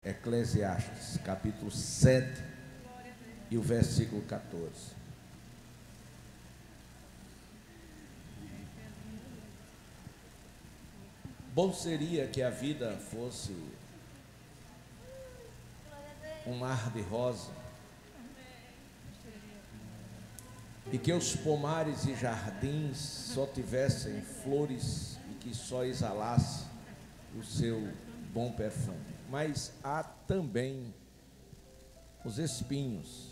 Eclesiastes, capítulo 7 e o versículo 14. Bom seria que a vida fosse um mar de rosa e que os pomares e jardins só tivessem flores e que só exalasse o seu bom perfume. Mas há também os espinhos.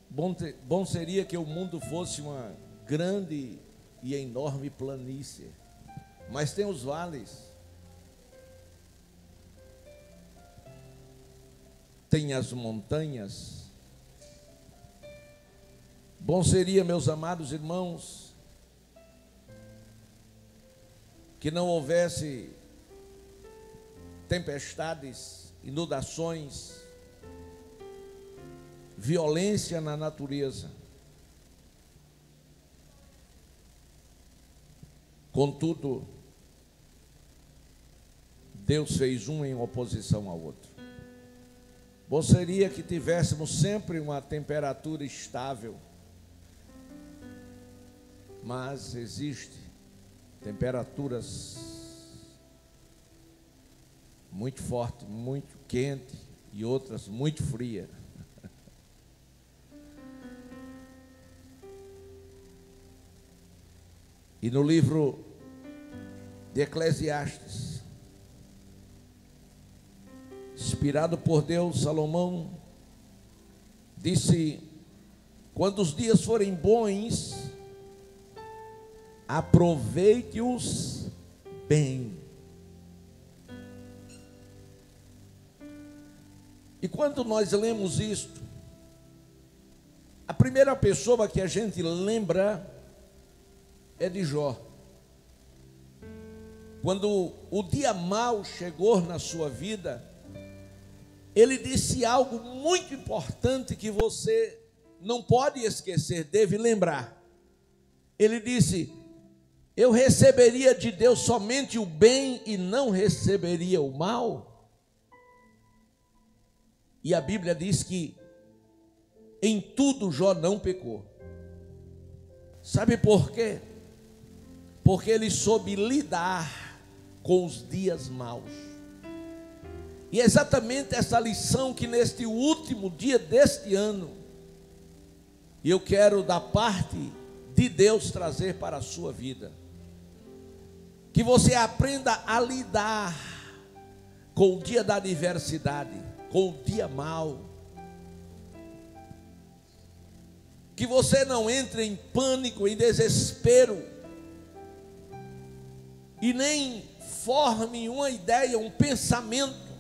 Bom seria que o mundo fosse uma grande e enorme planície, mas tem os vales, tem as montanhas. Bom seria, meus amados irmãos, que não houvesse tempestades, inundações, violência na natureza. Contudo, Deus fez um em oposição ao outro. Bom seria que tivéssemos sempre uma temperatura estável, mas existem temperaturas muito fortes, muito quentes e outras muito frias. E no livro de Eclesiastes, inspirado por Deus, Salomão disse: quando os dias forem bons, aproveite-os bem. E quando nós lemos isto, a primeira pessoa que a gente lembra é de Jó. Quando o dia mau chegou na sua vida, ele disse algo muito importante que você não pode esquecer, deve lembrar. Ele disse: eu receberia de Deus somente o bem e não receberia o mal. E a Bíblia diz que em tudo Jó não pecou. Sabe por quê? Porque ele soube lidar com os dias maus. E é exatamente essa lição que neste último dia deste ano, eu quero da parte de Deus trazer para a sua vida. Que você aprenda a lidar com o dia da adversidade, com o dia mau. Que você não entre em pânico, em desespero, e nem forme uma ideia, um pensamento,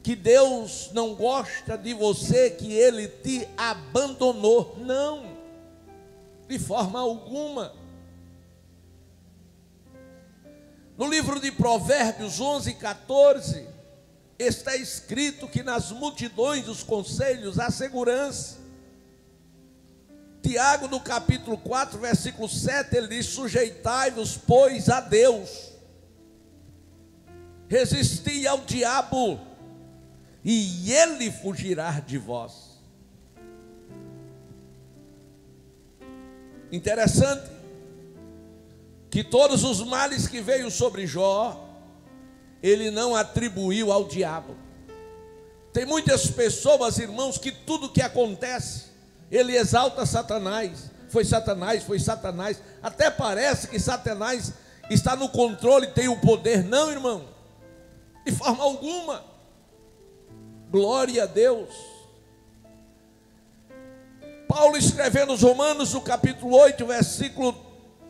que Deus não gosta de você, que Ele te abandonou. Não, de forma alguma. No livro de Provérbios 11:14, está escrito que nas multidões dos conselhos há segurança. Tiago, no capítulo 4, versículo 7, ele diz: sujeitai-vos, pois, a Deus, resisti ao diabo, e ele fugirá de vós. Interessante que todos os males que veio sobre Jó, ele não atribuiu ao diabo. Tem muitas pessoas, irmãos, que tudo que acontece, ele exalta Satanás. Foi Satanás, foi Satanás. Até parece que Satanás está no controle, tem o poder. Não, irmão, de forma alguma. Glória a Deus. Paulo, escrevendo aos Romanos, no capítulo 8, versículo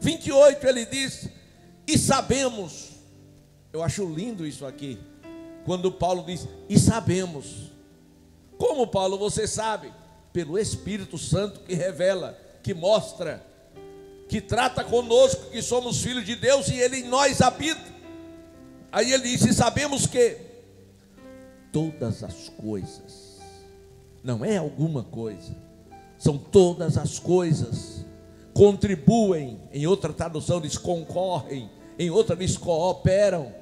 28, ele diz: e sabemos. Eu acho lindo isso aqui, quando Paulo diz: e sabemos. Como, Paulo, você sabe? Pelo Espírito Santo que revela, que mostra, que trata conosco, que somos filhos de Deus e Ele em nós habita. Aí ele diz: e sabemos que todas as coisas, não é alguma coisa, são todas as coisas, contribuem, em outra tradução diz concorrem, em outra diz cooperam.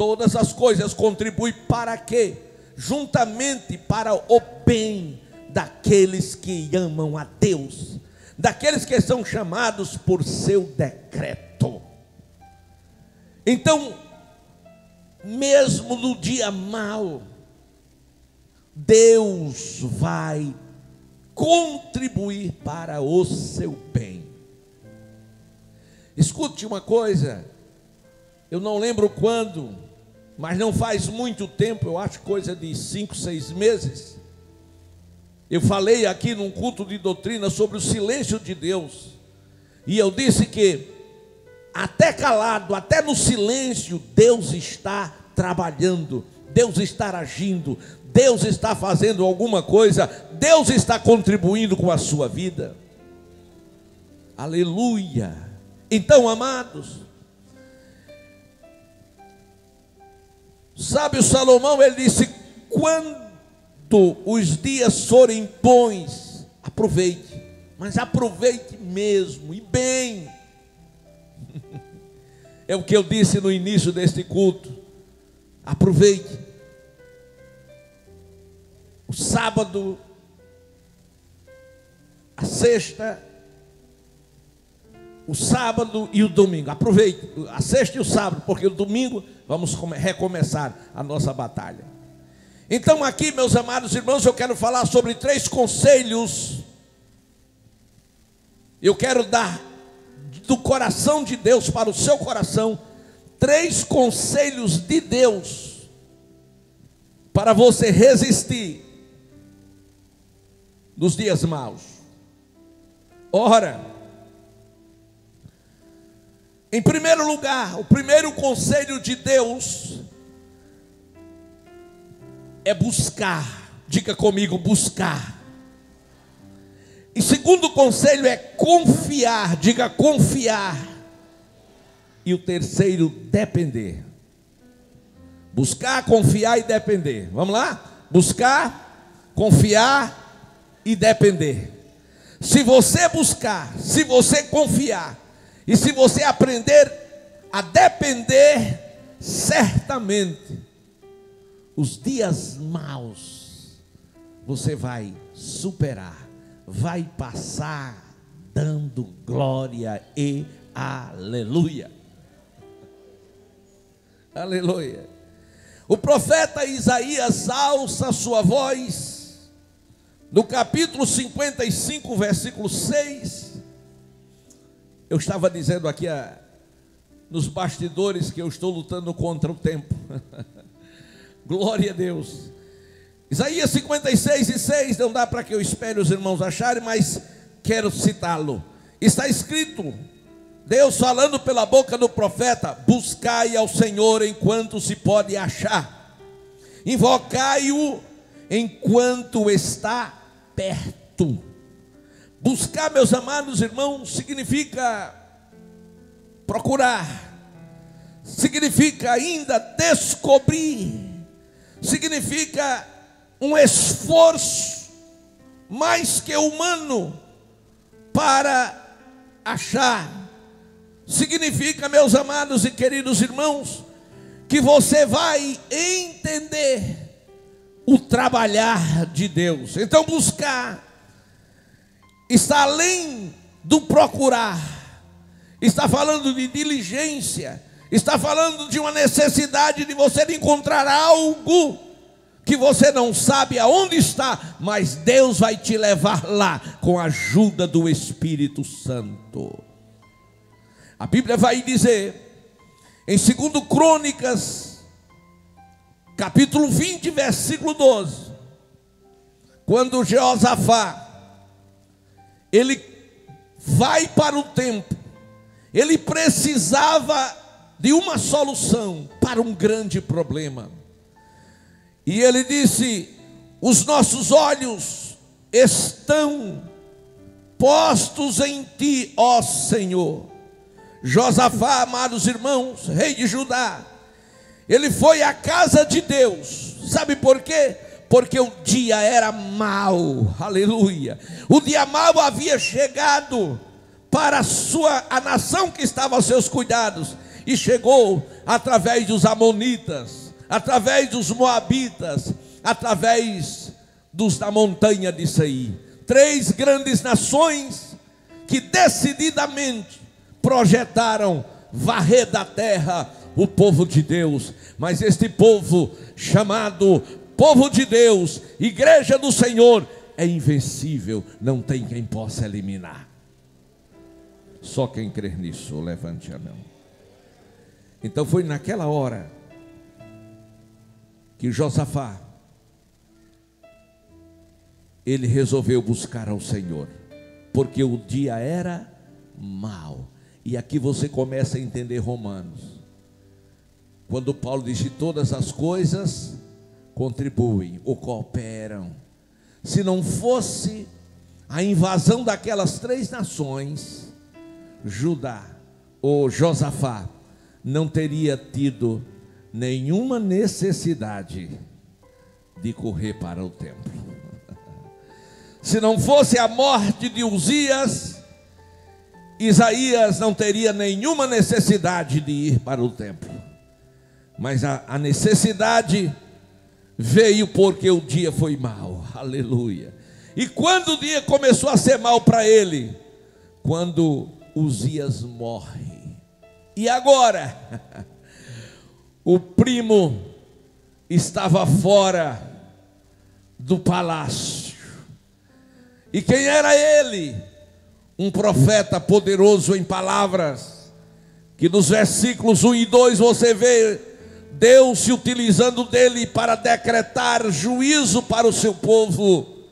todas as coisas contribuem para quê? Juntamente para o bem daqueles que amam a Deus, daqueles que são chamados por seu decreto. Então, mesmo no dia mau, Deus vai contribuir para o seu bem. Escute uma coisa, eu não lembro quando, mas não faz muito tempo, eu acho coisa de 5, 6 meses, eu falei aqui num culto de doutrina sobre o silêncio de Deus, e eu disse que até calado, até no silêncio, Deus está trabalhando, Deus está agindo, Deus está fazendo alguma coisa, Deus está contribuindo com a sua vida. Aleluia. Então, amados, sábio Salomão, ele disse: quando os dias forem bons, aproveite, mas aproveite mesmo, e bem. É o que eu disse no início deste culto. Aproveite o sábado, a sexta, o sábado e o domingo. Aproveite a sexta e o sábado, porque o domingo vamos recomeçar a nossa batalha. Então aqui, meus amados irmãos, eu quero falar sobre 3 conselhos. Eu quero dar do coração de Deus para o seu coração 3 conselhos de Deus para você resistir nos dias maus. Ora, em primeiro lugar, o primeiro conselho de Deus é buscar. Diga comigo, buscar. E segundo conselho é confiar. Diga, confiar. E o terceiro, depender. Buscar, confiar e depender. Vamos lá? Buscar, confiar e depender. Se você buscar, se você confiar e se você aprender a depender, certamente os dias maus você vai superar, vai passar dando glória e aleluia. Aleluia. O profeta Isaías alça sua voz no capítulo 55, versículo 6. Eu estava dizendo aqui nos bastidores que eu estou lutando contra o tempo. Glória a Deus. Isaías 56 e 6, não dá para que eu espere os irmãos acharem, mas quero citá-lo. Está escrito, Deus falando pela boca do profeta: buscai ao Senhor enquanto se pode achar, invocai-o enquanto está perto. Buscar, meus amados irmãos, significa procurar, significa ainda descobrir, significa um esforço mais que humano para achar. Significa, meus amados e queridos irmãos, que você vai entender o trabalhar de Deus. Então buscar está além do procurar, está falando de diligência, está falando de uma necessidade de você encontrar algo que você não sabe aonde está, mas Deus vai te levar lá com a ajuda do Espírito Santo. A Bíblia vai dizer em 2 Crônicas capítulo 20, versículo 12, quando Jeosafá ele vai para o templo, ele precisava de uma solução para um grande problema. E ele disse: os nossos olhos estão postos em ti, ó Senhor. Josafá, amados irmãos, rei de Judá, ele foi à casa de Deus. Sabe por quê? Porque o dia era mau, aleluia. O dia mau havia chegado para a nação que estava aos seus cuidados. e chegou através dos amonitas, através dos moabitas, através dos da montanha de Seir. 3 grandes nações que decididamente projetaram varrer da terra o povo de Deus. Mas este povo, chamado povo de Deus, igreja do Senhor, é invencível, não tem quem possa eliminar. Só quem crer nisso, levante a mão. Então foi naquela hora que Josafá, ele resolveu buscar ao Senhor, porque o dia era mau. E aqui você começa a entender Romanos, quando Paulo diz que todas as coisas contribuem ou cooperam. Se não fosse a invasão daquelas 3 nações, Judá ou Josafá não teria tido nenhuma necessidade de correr para o templo. Se não fosse a morte de Uzias, Isaías não teria nenhuma necessidade de ir para o templo. Mas a necessidade veio porque o dia foi mau. Aleluia. E quando o dia começou a ser mau para ele? Quando Uzias morre. E agora? O primo estava fora do palácio. E quem era ele? Um profeta poderoso em palavras, que nos versículos 1 e 2 você vê Deus se utilizando dele para decretar juízo para o seu povo.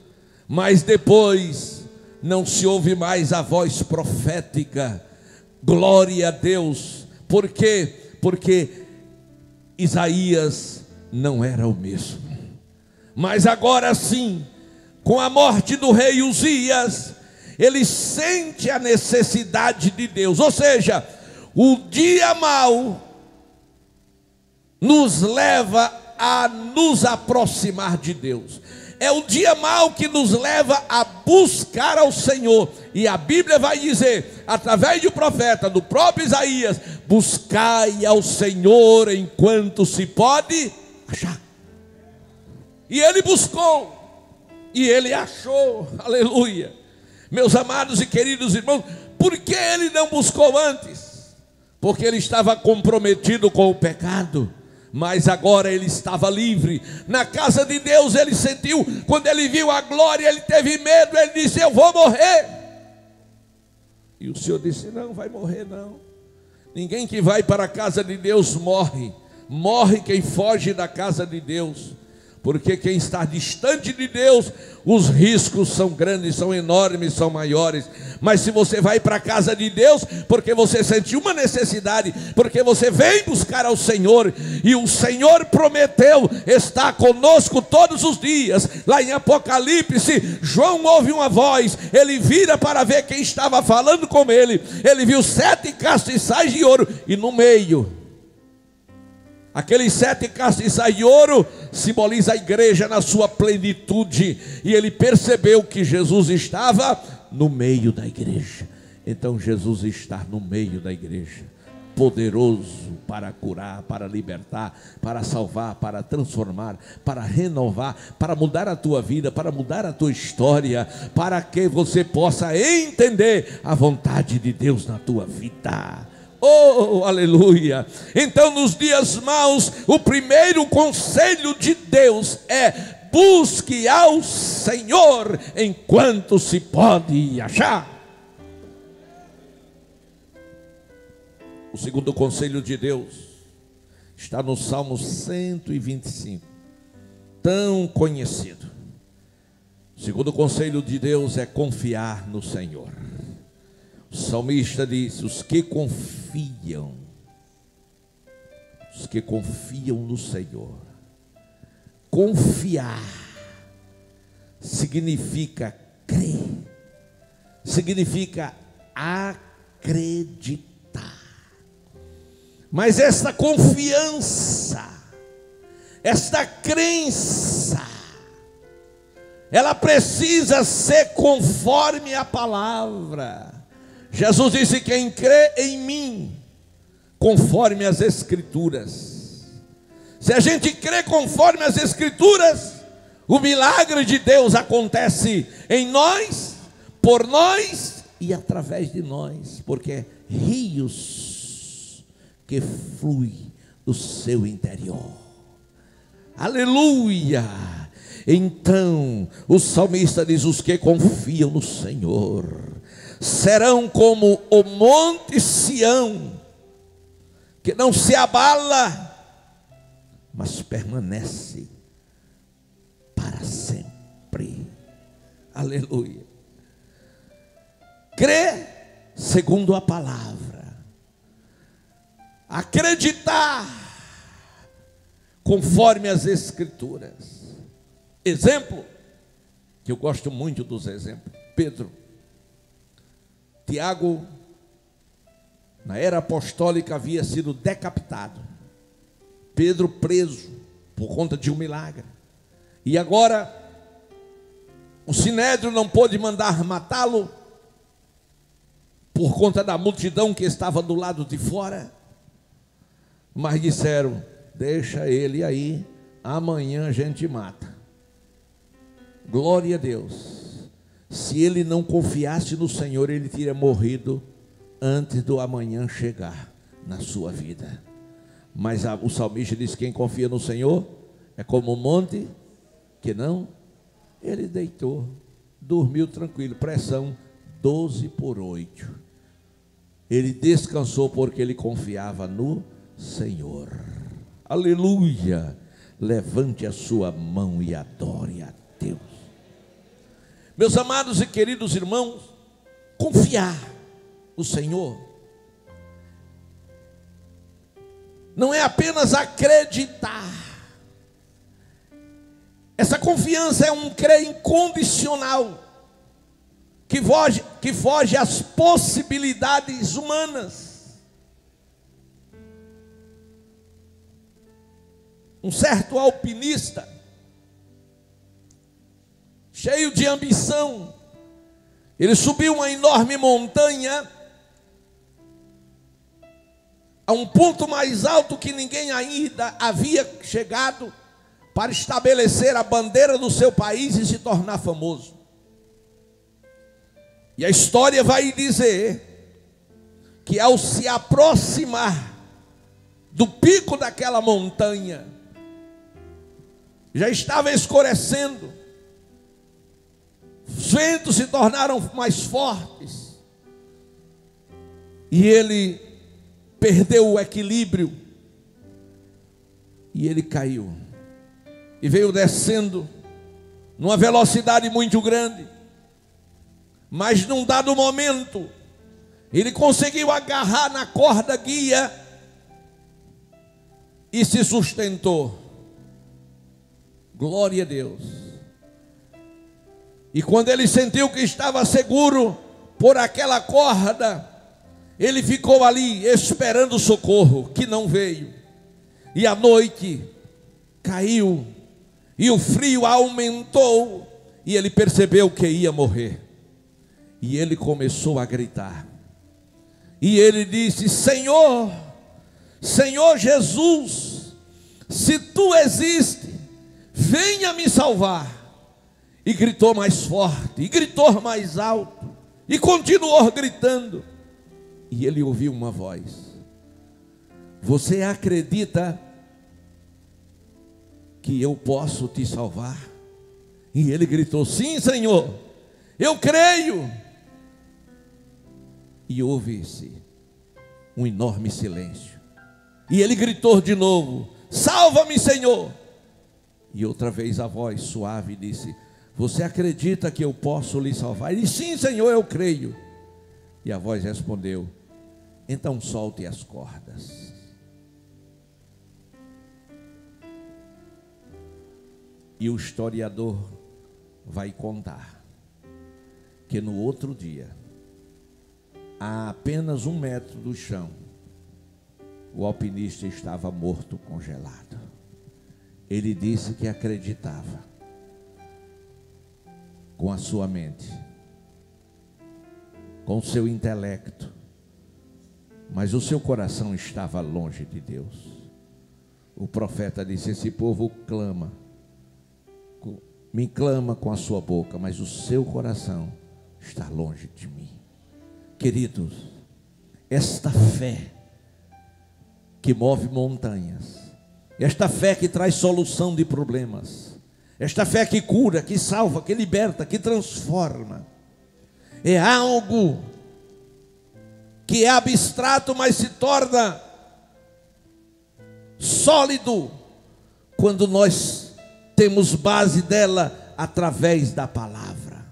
Mas depois não se ouve mais a voz profética. Glória a Deus. Por quê? Porque Isaías não era o mesmo. Mas agora sim, com a morte do rei Uzias, ele sente a necessidade de Deus. Ou seja, o dia mau nos leva a nos aproximar de Deus. É o dia mau que nos leva a buscar ao Senhor. E a Bíblia vai dizer, através do profeta, do próprio Isaías: buscai ao Senhor enquanto se pode achar. E ele buscou, e ele achou. Aleluia. Meus amados e queridos irmãos, por que ele não buscou antes? Porque ele estava comprometido com o pecado. Mas agora ele estava livre. Na casa de Deus ele sentiu, quando ele viu a glória, ele teve medo, ele disse: eu vou morrer. E o Senhor disse: não vai morrer não. Ninguém que vai para a casa de Deus morre. Morre quem foge da casa de Deus. Porque quem está distante de Deus, os riscos são grandes, são enormes, são maiores. Mas se você vai para a casa de Deus, porque você sentiu uma necessidade, porque você vem buscar ao Senhor, e o Senhor prometeu estar conosco todos os dias. Lá em Apocalipse, João ouve uma voz, ele vira para ver quem estava falando com ele. Ele viu 7 castiçais de ouro, e no meio, aqueles 7 castiçais de ouro simboliza a igreja na sua plenitude. E ele percebeu que Jesus estava no meio da igreja. Então Jesus está no meio da igreja, poderoso para curar, para libertar, para salvar, para transformar, para renovar, para mudar a tua vida, para mudar a tua história, para que você possa entender a vontade de Deus na tua vida. Oh, aleluia. Então nos dias maus, o primeiro conselho de Deus é: busque ao Senhor enquanto se pode achar. O segundo conselho de Deus está no Salmo 125, tão conhecido. O segundo conselho de Deus é confiar no Senhor. O salmista diz: os que confiam no Senhor. Confiar significa crer, significa acreditar. Mas esta confiança, esta crença, ela precisa ser conforme a palavra. Jesus disse: quem crê em mim, conforme as Escrituras. Se a gente crê conforme as Escrituras, o milagre de Deus acontece em nós, por nós e através de nós, porque é rios que fluem do seu interior. Aleluia! Então, o salmista diz: os que confiam no Senhor serão como o monte Sião, que não se abala, mas permanece para sempre. Aleluia. Crê segundo a palavra, acreditar conforme as Escrituras. Exemplo, que eu gosto muito dos exemplos: Pedro, Tiago, na era apostólica, havia sido decapitado. Pedro preso por conta de um milagre. E agora o Sinédrio não pôde mandar matá-lo por conta da multidão que estava do lado de fora. Mas disseram: deixa ele aí, amanhã a gente mata. Glória a Deus. Se ele não confiasse no Senhor, ele teria morrido antes do amanhã chegar na sua vida. Mas o salmista diz: quem confia no Senhor é como um monte que não. Ele deitou, dormiu tranquilo, pressão 12/8. Ele descansou porque ele confiava no Senhor. Aleluia! Levante a sua mão e adore a Deus. Meus amados e queridos irmãos, confiar no Senhor não é apenas acreditar. Essa confiança é um crer incondicional, que foge às possibilidades humanas. Um certo alpinista, cheio de ambição, ele subiu uma enorme montanha, a um ponto mais alto que ninguém ainda havia chegado, para estabelecer a bandeira do seu país e se tornar famoso. E a história vai dizer que ao se aproximar do pico daquela montanha, já estava escurecendo, os ventos se tornaram mais fortes, e ele perdeu o equilíbrio, e ele caiu, e veio descendo numa velocidade muito grande. Mas num dado momento, ele conseguiu agarrar na corda guia e se sustentou. Glória a Deus. E quando ele sentiu que estava seguro por aquela corda, ele ficou ali esperando o socorro, que não veio. E a noite caiu, e o frio aumentou, e ele percebeu que ia morrer. E ele começou a gritar. E ele disse: Senhor, Senhor Jesus, se tu existes, venha me salvar. E gritou mais forte, e gritou mais alto, e continuou gritando. E ele ouviu uma voz: você acredita que eu posso te salvar? E ele gritou: sim, Senhor, eu creio. E houve-se um enorme silêncio. E ele gritou de novo: salva-me, Senhor. E outra vez a voz suave disse: você acredita que eu posso lhe salvar? Ele disse: sim, Senhor, eu creio. E a voz respondeu: então solte as cordas. E o historiador vai contar que no outro dia, a apenas 1 metro do chão, o alpinista estava morto, congelado. Ele disse que acreditava com a sua mente, com o seu intelecto, mas o seu coração estava longe de Deus. O profeta disse: esse povo me clama com a sua boca, mas o seu coração está longe de mim. Queridos, esta fé que move montanhas, esta fé que traz solução de problemas, esta fé que cura, que salva, que liberta, que transforma, é algo que é abstrato, mas se torna sólido quando nós temos base dela através da palavra.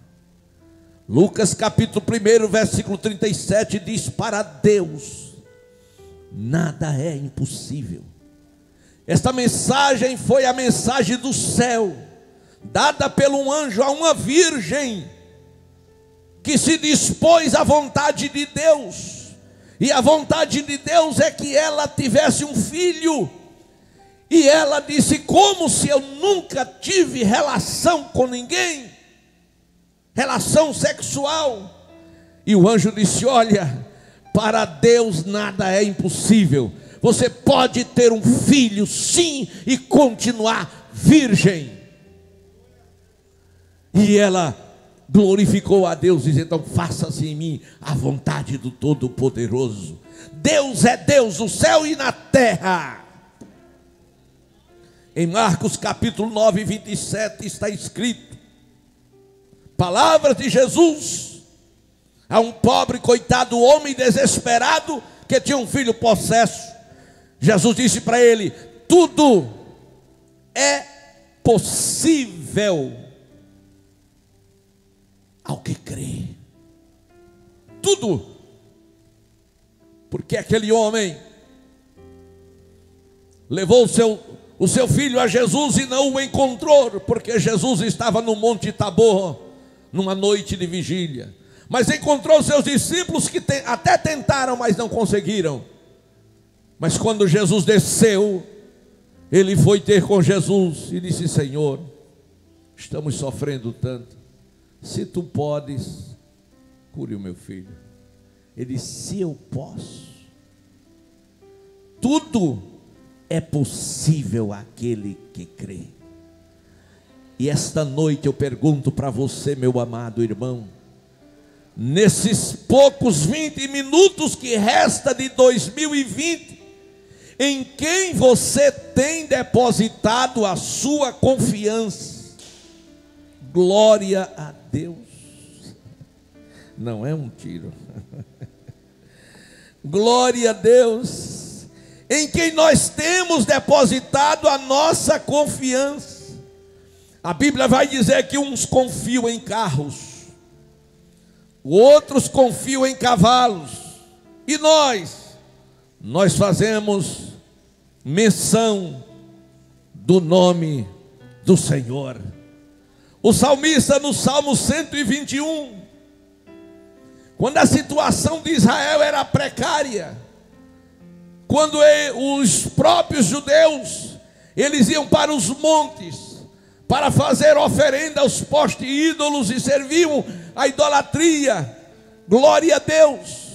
Lucas capítulo 1, versículo 37 diz: para Deus nada é impossível. Esta mensagem foi a mensagem do céu, dada pelo um anjo a uma virgem que se dispôs à vontade de Deus. E a vontade de Deus é que ela tivesse um filho. E ela disse: como se eu nunca tive relação com ninguém, relação sexual. E o anjo disse: olha, para Deus nada é impossível. Você pode ter um filho, sim, e continuar virgem. E ela glorificou a Deus, dizendo: então faça-se em mim a vontade do Todo-Poderoso. Deus é Deus no céu e na terra. Em Marcos capítulo 9, 27 está escrito, palavras de Jesus a um pobre, coitado homem desesperado, que tinha um filho possesso. Jesus disse para ele: tudo é possível ao que crê. Tudo. Porque aquele homem levou o seu filho a Jesus e não o encontrou, porque Jesus estava no Monte Tabor, numa noite de vigília. Mas encontrou seus discípulos, que até tentaram, mas não conseguiram. Mas quando Jesus desceu, ele foi ter com Jesus e disse: Senhor, estamos sofrendo tanto, se tu podes, cure o meu filho. Ele disse: se eu posso, tudo é possível àquele que crê. E esta noite eu pergunto para você, meu amado irmão, nesses poucos 20 minutos que resta de 2020, em quem você tem depositado a sua confiança? Glória a Deus. Não é um tiro. Glória a Deus. Em quem nós temos depositado a nossa confiança. A Bíblia vai dizer que uns confiam em carros, outros confiam em cavalos, e nós fazemos menção do nome do Senhor. O salmista, no Salmo 121, quando a situação de Israel era precária, quando os próprios judeus, eles iam para os montes para fazer oferenda aos postes ídolos e serviam a idolatria, glória a Deus,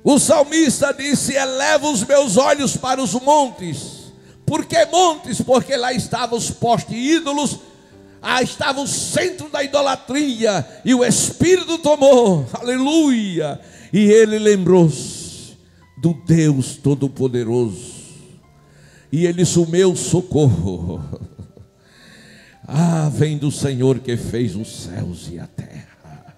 o salmista disse: eleva os meus olhos para os montes. Por que montes? Porque lá estavam os postes ídolos, estava o centro da idolatria, e o Espírito tomou, aleluia, e ele lembrou-se do Deus Todo-Poderoso, e ele disse: o meu socorro vem do Senhor que fez os céus e a terra.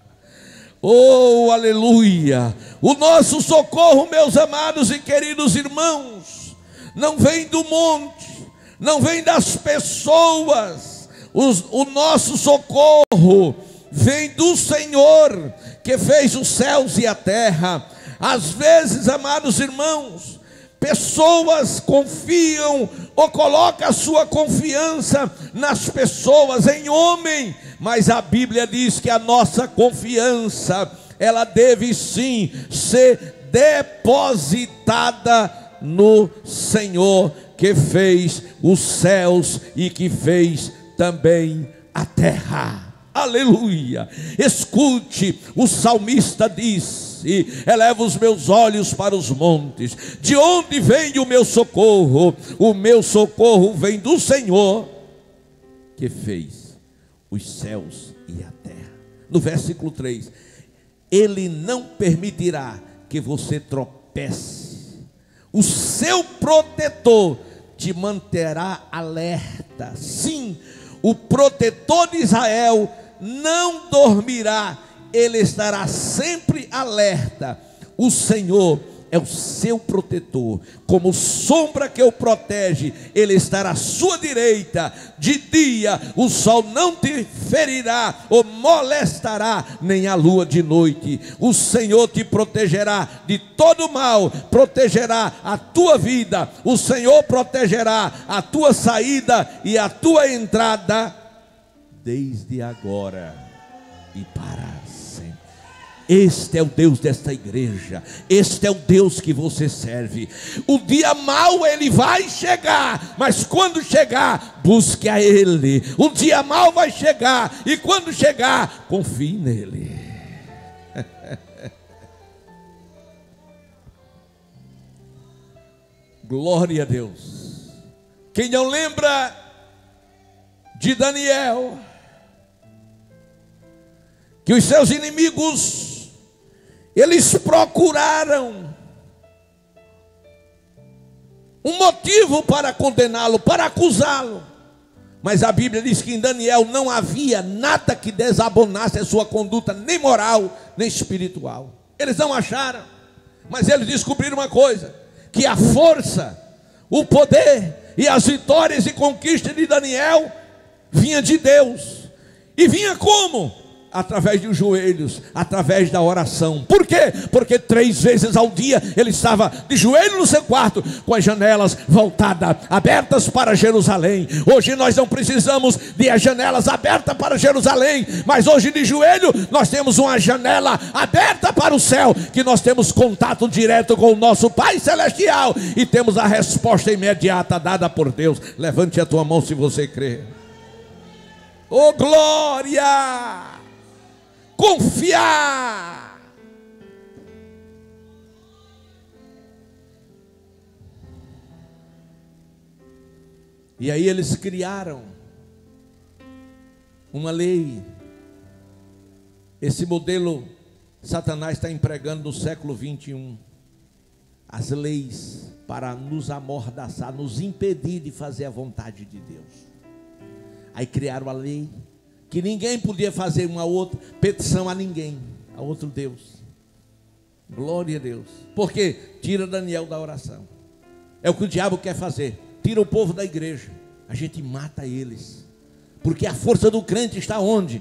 Oh, aleluia! O nosso socorro, meus amados e queridos irmãos, não vem do monte, não vem das pessoas. O nosso socorro vem do Senhor que fez os céus e a terra. Às vezes, amados irmãos, pessoas confiam ou colocam a sua confiança nas pessoas, em homem, mas a Bíblia diz que a nossa confiança, ela deve sim ser depositada no Senhor que fez os céus e que fez também a terra. Aleluia! Escute, o salmista diz: si. Elevo os meus olhos para os montes. De onde vem o meu socorro? O meu socorro vem do Senhor, que fez os céus e a terra. No versículo 3, Ele não permitirá que você tropece. O seu protetor te manterá alerta. Sim, o protetor de Israel não dormirá, ele estará sempre alerta. O Senhor é o seu protetor, como sombra que o protege, ele estará à sua direita. De dia o sol não te ferirá ou molestará, nem a lua de noite. O Senhor te protegerá de todo mal, protegerá a tua vida. O Senhor protegerá a tua saída e a tua entrada, desde agora e para sempre. Este é o Deus desta igreja, este é o Deus que você serve. O dia mau ele vai chegar, mas quando chegar, busque a Ele. O dia mau vai chegar, e quando chegar, confie nele. Glória a Deus. Quem não lembra de Daniel, que os seus inimigos, eles procuraram um motivo para condená-lo, para acusá-lo, mas a Bíblia diz que em Daniel não havia nada que desabonasse a sua conduta, nem moral, nem espiritual. Eles não acharam, mas eles descobriram uma coisa, que a força, o poder e as vitórias e conquistas de Daniel vinha de Deus. E vinha como? Através dos joelhos, através da oração. Por quê? Porque 3 vezes ao dia ele estava de joelho no seu quarto, com as janelas voltadas, abertas para Jerusalém. Hoje nós não precisamos de as janelas abertas para Jerusalém, mas hoje de joelho nós temos uma janela aberta para o céu, que nós temos contato direto com o nosso Pai Celestial, e temos a resposta imediata dada por Deus. Levante a tua mão se você crê. Oh glória! Confiar. E aí eles criaram uma lei. Esse modelo Satanás está empregando no século 21. As leis para nos amordaçar, nos impedir de fazer a vontade de Deus. Aí criaram a lei que ninguém podia fazer uma outra petição a ninguém, a outro Deus. Glória a Deus. Porque tira Daniel da oração. É o que o diabo quer fazer. Tira o povo da igreja. A gente mata eles. Porque a força do crente está onde?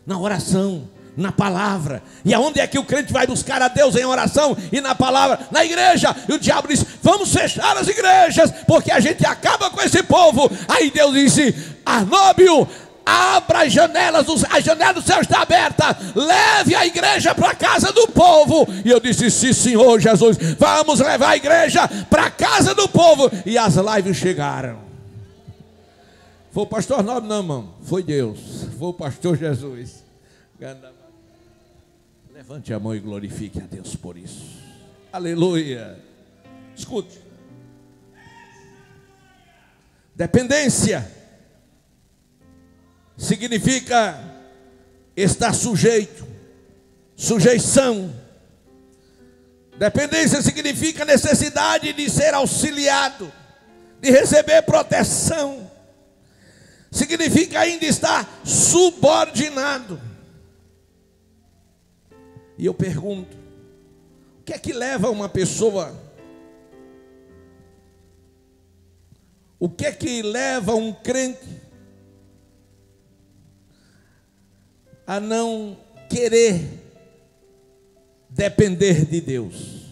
Na oração, na palavra. E aonde é que o crente vai buscar a Deus? Em oração e na palavra, na igreja. E o diabo diz: vamos fechar as igrejas, porque a gente acaba com esse povo. Aí Deus disse: Arnóbio, abra as janelas do céu está aberta, leve a igreja para a casa do povo. E eu disse: sim Senhor Jesus, vamos levar a igreja para a casa do povo. E as lives chegaram. Foi o pastor Arnóbio? Não, irmão, foi Deus, foi o pastor Jesus. Levante a mão e glorifique a Deus por isso. Aleluia. Escute. Dependência significa estar sujeito, sujeição. Dependência significa necessidade de ser auxiliado, de receber proteção. Significa ainda estar subordinado. E eu pergunto: o que é que leva uma pessoa, o que é que leva um crente a não querer depender de Deus?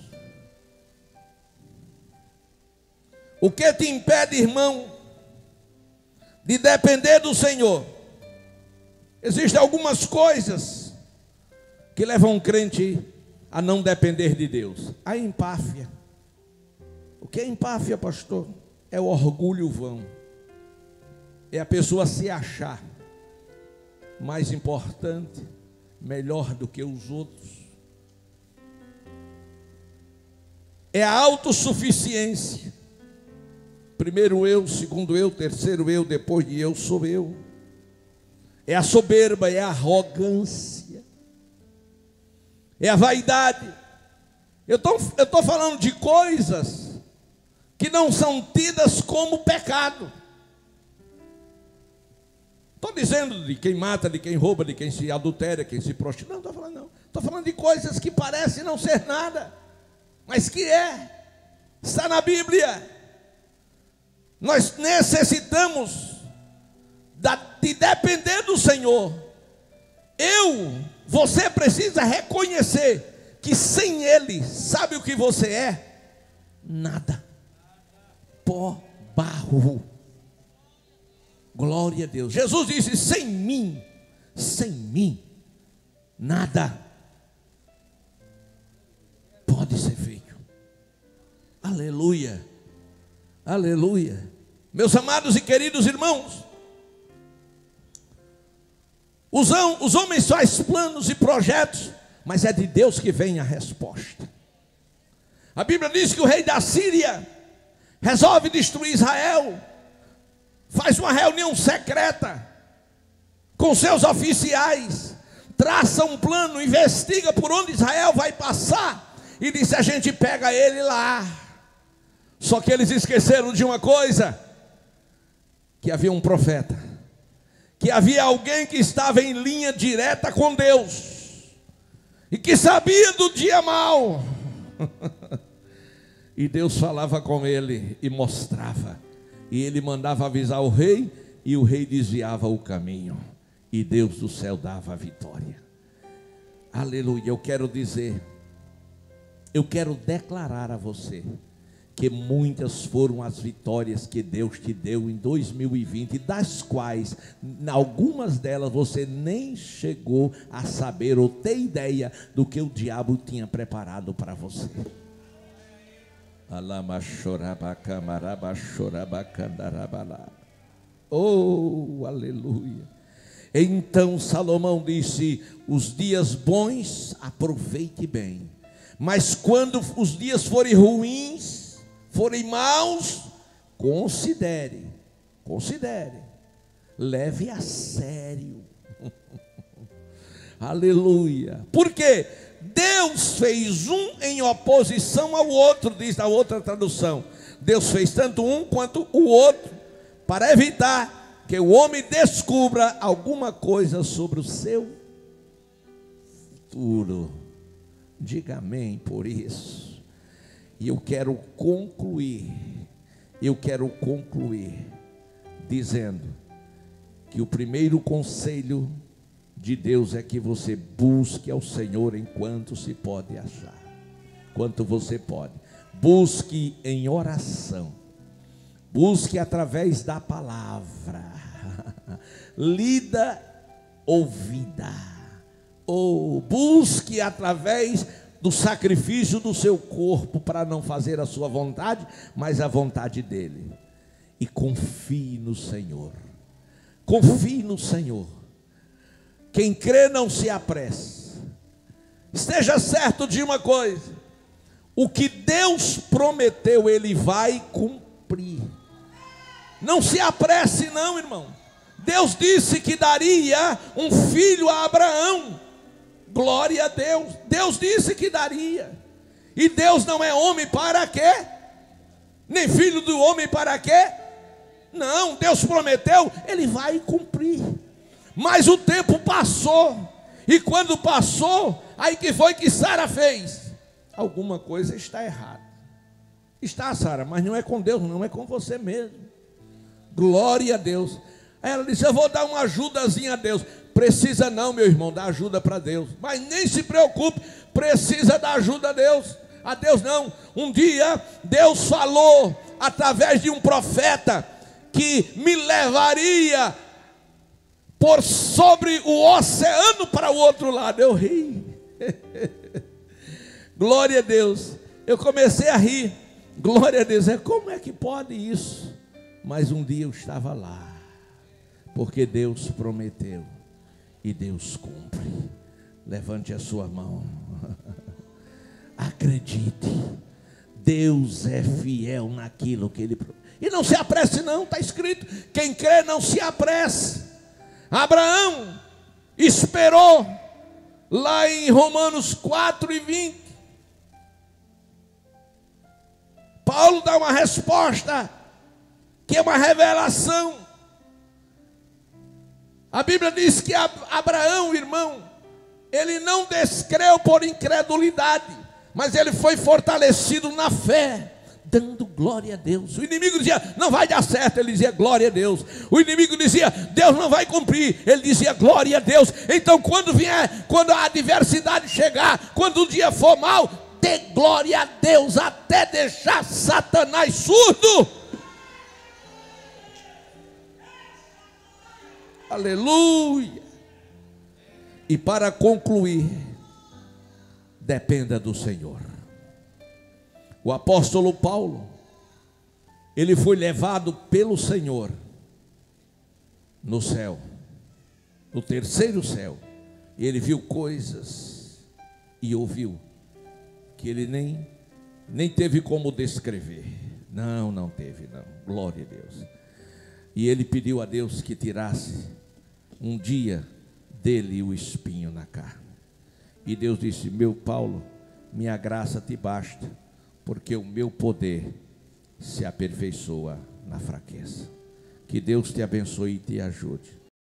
O que te impede, irmão, de depender do Senhor? Existem algumas coisas que levam um crente a não depender de Deus. A empáfia. O que é empáfia, pastor? É o orgulho vão. É a pessoa se achar mais importante, melhor do que os outros. é a autossuficiência. Primeiro eu, segundo eu, terceiro eu, depois de eu sou eu. É a soberba, é a arrogância, é a vaidade. Eu estou falando de coisas que não são tidas como pecado. Estou dizendo de quem mata, de quem rouba, de quem se adultera, quem se prostitui. Não, estou falando não. Estou falando de coisas que parecem não ser nada, mas que está na Bíblia. Nós necessitamos de depender do Senhor. Você precisa reconhecer que sem Ele, sabe o que você é? Nada. Pó, barro. Glória a Deus. Jesus disse: sem mim, nada pode ser feito. Aleluia, aleluia. Meus amados e queridos irmãos, os homens fazem planos e projetos, mas é de Deus que vem a resposta. A Bíblia diz que o rei da Síria resolve destruir Israel, faz uma reunião secreta com seus oficiais, traça um plano, investiga por onde Israel vai passar e diz: a gente pega ele lá. Só que eles esqueceram de uma coisa, que havia um profeta, que havia alguém que estava em linha direta com Deus e que sabia do dia mau. E Deus falava com ele e mostrava, e ele mandava avisar o rei, e o rei desviava o caminho, e Deus do céu dava a vitória. Aleluia. Eu quero declarar a você que muitas foram as vitórias que Deus te deu em 2020, das quais, em algumas delas, você nem chegou a saber ou ter ideia do que o diabo tinha preparado para você. Oh, aleluia. Então Salomão disse: os dias bons aproveite bem, mas quando os dias forem ruins, forem maus, considere, leve a sério. Aleluia. Por quê? Deus fez um em oposição ao outro, diz a outra tradução. Deus fez tanto um quanto o outro, para evitar que o homem descubra alguma coisa sobre o seu futuro. Diga amém por isso. E eu quero concluir dizendo que o primeiro conselho de Deus é que você busque ao Senhor enquanto se pode achar, enquanto você pode. Busque em oração, busque através da palavra, lida, ouvida, ou busque através do sacrifício do seu corpo, para não fazer a sua vontade, mas a vontade dele. E confie no Senhor. Confie no Senhor. Quem crê não se apresse. Esteja certo de uma coisa: o que Deus prometeu, Ele vai cumprir. Não se apresse não, irmão. Deus disse que daria um filho a Abraão. Glória a Deus. Deus disse que daria. E Deus não é homem para quê? Nem filho do homem para quê? Não, Deus prometeu, Ele vai cumprir. Mas o tempo passou. E quando passou, aí que foi que Sara fez? Alguma coisa está errada. Está, Sara, mas não é com Deus, não é com você mesmo. Glória a Deus. Aí ela disse: eu vou dar uma ajudazinha a Deus. Precisa não, meu irmão, dar ajuda para Deus. Mas nem se preocupe, precisa dar ajuda a Deus. A Deus não. Um dia Deus falou através de um profeta que me levaria por sobre o oceano para o outro lado. Eu ri. Glória a Deus. Eu comecei a rir. Glória a Deus. Como é que pode isso? Mas um dia eu estava lá, porque Deus prometeu e Deus cumpre. Levante a sua mão. Acredite. Deus é fiel naquilo que Ele prometeu. E não se apresse não, está escrito, quem crê não se apresse. Abraão esperou, lá em Romanos 4:20. Paulo dá uma resposta, que é uma revelação. A Bíblia diz que Abraão, irmão, ele não descreu por incredulidade, mas ele foi fortalecido na fé, dando glória a Deus. O inimigo dizia, não vai dar certo, ele dizia, glória a Deus. O inimigo dizia, Deus não vai cumprir, ele dizia, glória a Deus. Então quando a adversidade chegar, quando o dia for mau, dê glória a Deus, até deixar Satanás surdo. Aleluia. E para concluir, dependa do Senhor. O apóstolo Paulo, ele foi levado pelo Senhor no céu, no terceiro céu, e ele viu coisas e ouviu que ele nem teve como descrever. Não teve, não. Glória a Deus. E ele pediu a Deus que tirasse um dia dele o espinho na carne. E Deus disse, meu Paulo, minha graça te basta, porque o meu poder se aperfeiçoa na fraqueza. Que Deus te abençoe e te ajude.